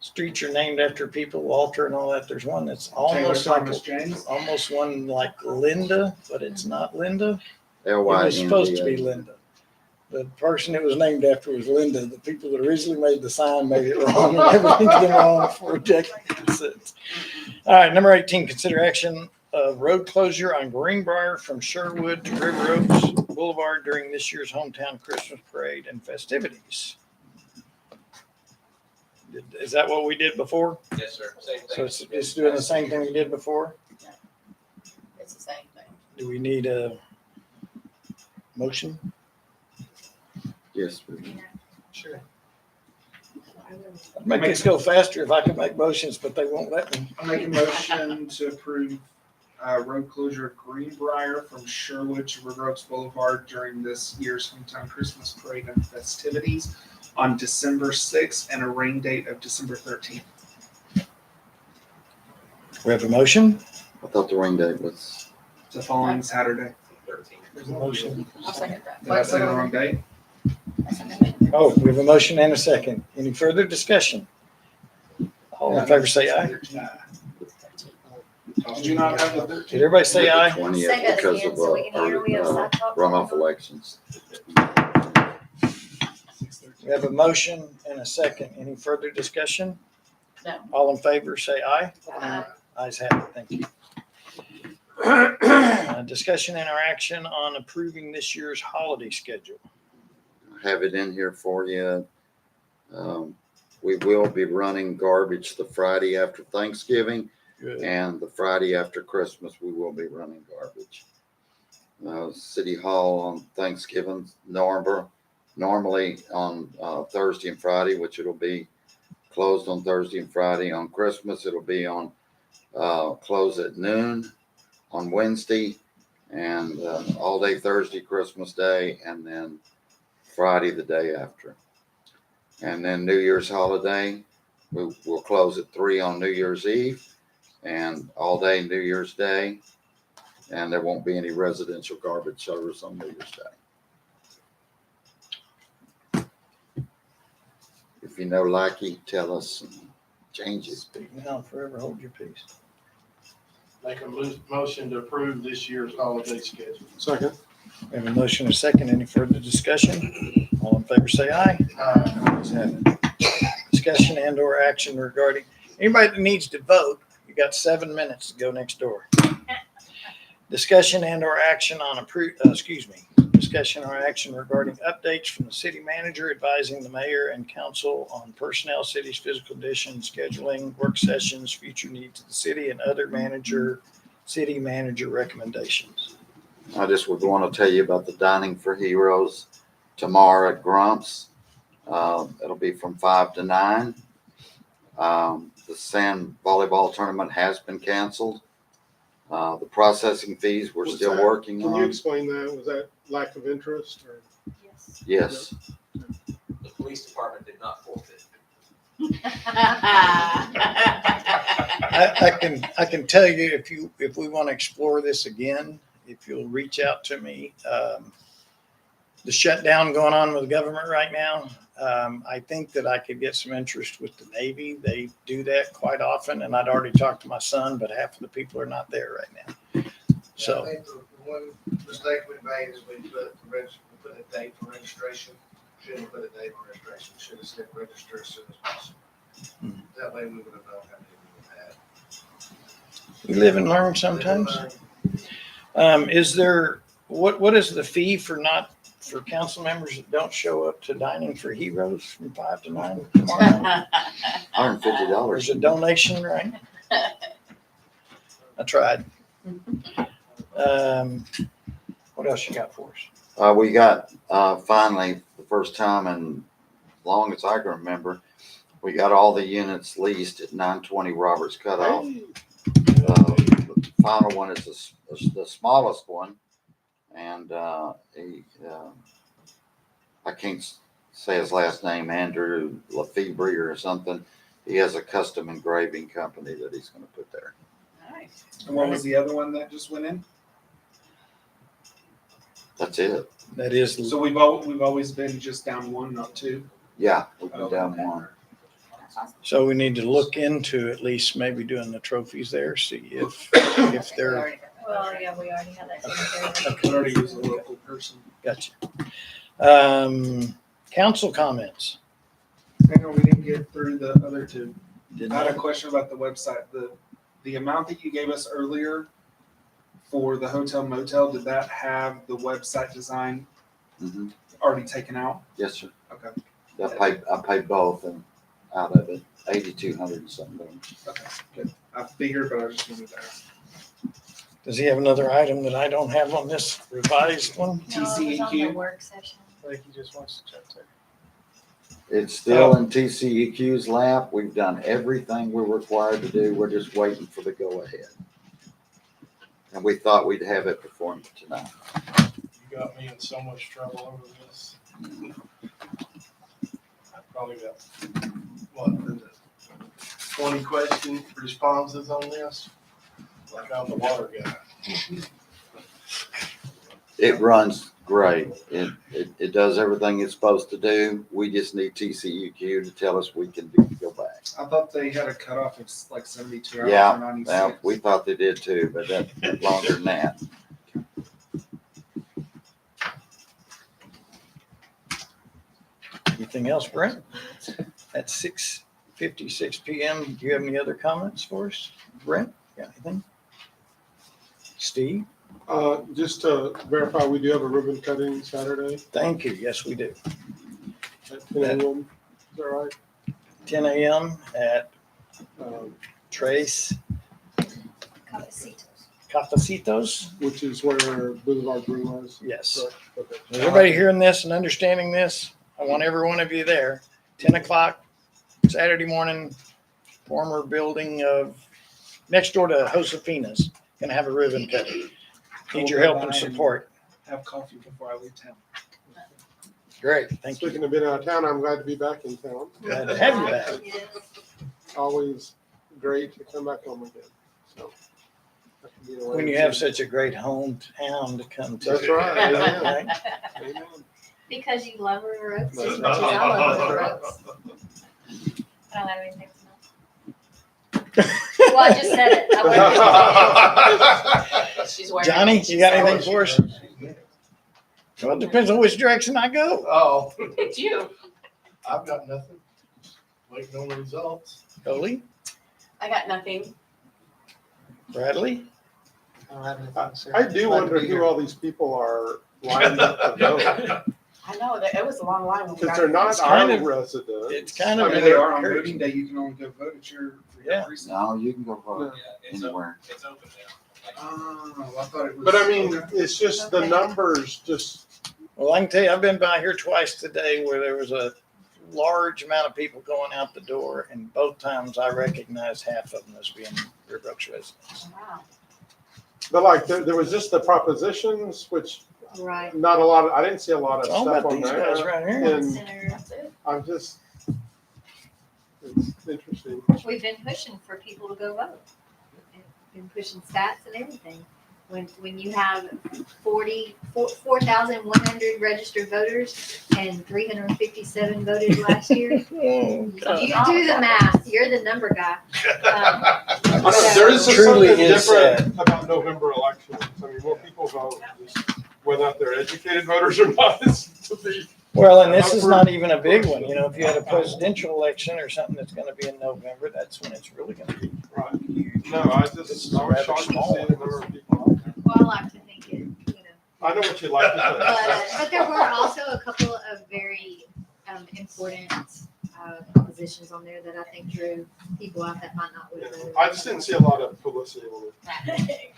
streets are named after people, Walter and all that, there's one that's Taylor almost like, Thomas James. almost one like Linda, but it's not Linda. It LYNDA. was supposed to be Linda. The person it was named after was Linda. The people that originally made the sign made it wrong, and everything's been wrong for decades since. All right, number 18, consider action of road closure on Greenbrier from Sherwood to River Oaks Boulevard during this year's hometown Christmas parade and festivities. Is that what we did before? Yes, sir. Same thing. So it's doing the same thing we did before? It's the same thing. Do we need a motion? Yes, Sure. I'd make this go faster if I could make motions, but they won't let me. I make a motion to approve road closure of Greenbrier from Sherwood to River Oaks Boulevard during this year's hometown Christmas parade and festivities on December 6th and a rain date of December 13th. We have a motion? I thought the rain date was, The following Saturday. 13. There's a motion. I'll second that. Did I say the wrong date? Oh, we have a motion and a second. Any further discussion? All in favor say aye. Did you not have the Did 13th? everybody say aye? 20th Say that because again of so we can hear. We have side talk. runoff elections. We have a motion and a second. Any further discussion? No. All in favor say aye. Ayes have it. Thank you. Discussion and our action on approving this year's holiday schedule. Have it in here for you. We will be running garbage the Friday after Thanksgiving, Good. and the Friday after Christmas, we will be running garbage. City Hall on Thanksgiving, normally on Thursday and Friday, which it'll be closed on Thursday and Friday. On Christmas, it'll be on close at noon on Wednesday, and all day Thursday, Christmas Day, and then Friday the day after. And then New Year's holiday, we'll close at 3 on New Year's Eve and all day New Year's Day. And there won't be any residential garbage service on New Year's Day. If you know Lackey, tell us and change it. Speak now, forever hold your peace. Make a motion to approve this year's holiday schedule. Second. We have a motion and a second. Any further discussion? All in favor say aye. Ayes have it. Discussion and or action regarding, anybody that needs to vote, you got 7 minutes to go next door. Discussion and or action on discussion or action regarding updates from the city manager advising the mayor and council on personnel, city's physical condition, scheduling, work sessions, future needs of the city, and other city manager recommendations. I just would want to tell you about the Dining for Heroes tomorrow at Grumps. It'll be from 5 to 9. The sand volleyball tournament has been canceled. The processing fees we're What's still that? working Can you on. explain that? Was that lack of interest or? Yes, The police department did not forfeit. I can tell you if we want to explore this again, if you'll reach out to me, the shutdown going on with the government right now, I think that I could get some interest with the Navy. They do that quite often, and I'd already talked to my son, but half of the people are not there right now. So, I think the one mistake we made is we put a date for registration. Shouldn't put a date for registration. Should have said register as soon as possible. That way we would have known how many we had. we live and learn sometimes. Is there, what is the fee for council members that don't show up to Dining for Heroes from 5 to 9 tomorrow? $150. There's a donation, right? I tried. What else you got for us? We got finally the first time in long as I can remember. We got all the units leased at 920 Roberts Cutoff. Hey, The final one is the smallest one, and I can't say his last name, Andrew Lefebvre or something. He has a custom engraving company that he's going to put there. Nice. And what was the other one that just went in? That's it. That is, So we've always been just down one, not two. Yeah, we've been down one. That's awesome. so we need to look into at least maybe doing the trophies there, see if We they're, already got that. Well, yeah, we already had that. I already use a local person. gotcha. Council comments. Hang on, we didn't get through the other two. Did I had a not, question about the website. The amount that you gave us earlier for the hotel motel, did that have the website design Mhm. already taken out? Yes, sir. Okay, I paid both and out of it, 8,200 and something. okay, good. I figured, but I just wanted to ask. does he have another item that I don't have on this revised one? No, it was on the TCEQ? work session. I think he just wants to check there. It's still in TCEQ's lap. We've done everything we're required to do. We're just waiting for the go-ahead. And we thought we'd have it before tonight. You got me in so much trouble over this. I probably got, what, 20 question responses on this? Like I'm the water guy. It runs great. It does everything it's supposed to do. We just need TCEQ to tell us we can go back. I thought they had a cutoff of like 72 hours Yeah, or 96. Well, we thought they did too, but that's longer than that. Anything else, Brent? At 6:56 PM, do you have any other comments for us? Brent, got anything? Steve? Just to verify, we do have a ribbon cutting Saturday Thank you. Yes, we do. at 10 a.m. Is that right? 10 AM at Um, Trace Cafecitos. Cafecitos. Which is where Boulevard Brew was. Yes. Correct? Okay. Is everybody hearing this and understanding this? I want every one of you there. 10 o'clock Saturday morning, former building of, next door to Josefina's, gonna have a ribbon cutting. Need your help and support. Have coffee before I leave town. Great, thank you. Speaking of being out of town, I'm glad to be back in town. Glad to have you back. Yes. Always great to come back home again. So. I can get away When you with have it. such a great hometown to come to. That's right. Amen. Right? Amen. Because you love River Oaks as That's much as I love River right. Oaks. I don't have anything to know. Well, I just said it. I wasn't- She's wearing. Johnny, you got anything for us? Well, it depends on which direction I go. Oh, It's you. I've got nothing. Waiting on the results. Coley, I got nothing. Bradley, I don't have anything to say. I do Glad to wonder be who here. all these people are lined up to go. I know that it was a long line when we Because got. they're not It's kind our of- residents. it's kind I of. mean, they are on voting day. You can only go vote at your Yeah. precinct. No, you can go vote anywhere. It's open now. Oh, I thought it was. But I mean, it's just the numbers just, Well, I can tell you, I've been by here twice today where there was a large amount of people going out the door, and both times I recognized half of them as being River Oaks residents. Wow. but like, there was just the propositions, which Right. not a lot, I didn't see a lot of It's all stuff about on these guys there. right here. And Center. That's it. I'm just, it's interesting. We've been pushing for people to go vote. We've been pushing stats and everything. When you have 4,100 registered voters and 357 voted last year, Oh, God. you do the math. You're the number guy. I don't know, there is just Truly something is different about November elections. I mean, more people vote, just whether or not they're educated voters or not, is to be. Well, and this is not even a big one. You know, if you had a presidential election or something that's going to be in November, that's when it's really going to be Right. huge. No, I This just, is I was rather shocked to small. see the number of people out there. Well, I like to think it, I know what you like to but there were also a couple of very important propositions on there that I think drew people out that might not would have say. voted. I just didn't see a lot of publicity on it.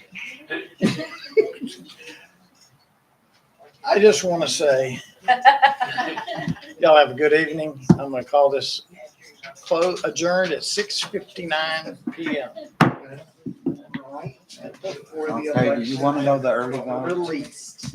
I just want to say Y'all have a good evening. I'm gonna call this adjourned at 6:59 PM. Okay, do you want to know the early vote? Released.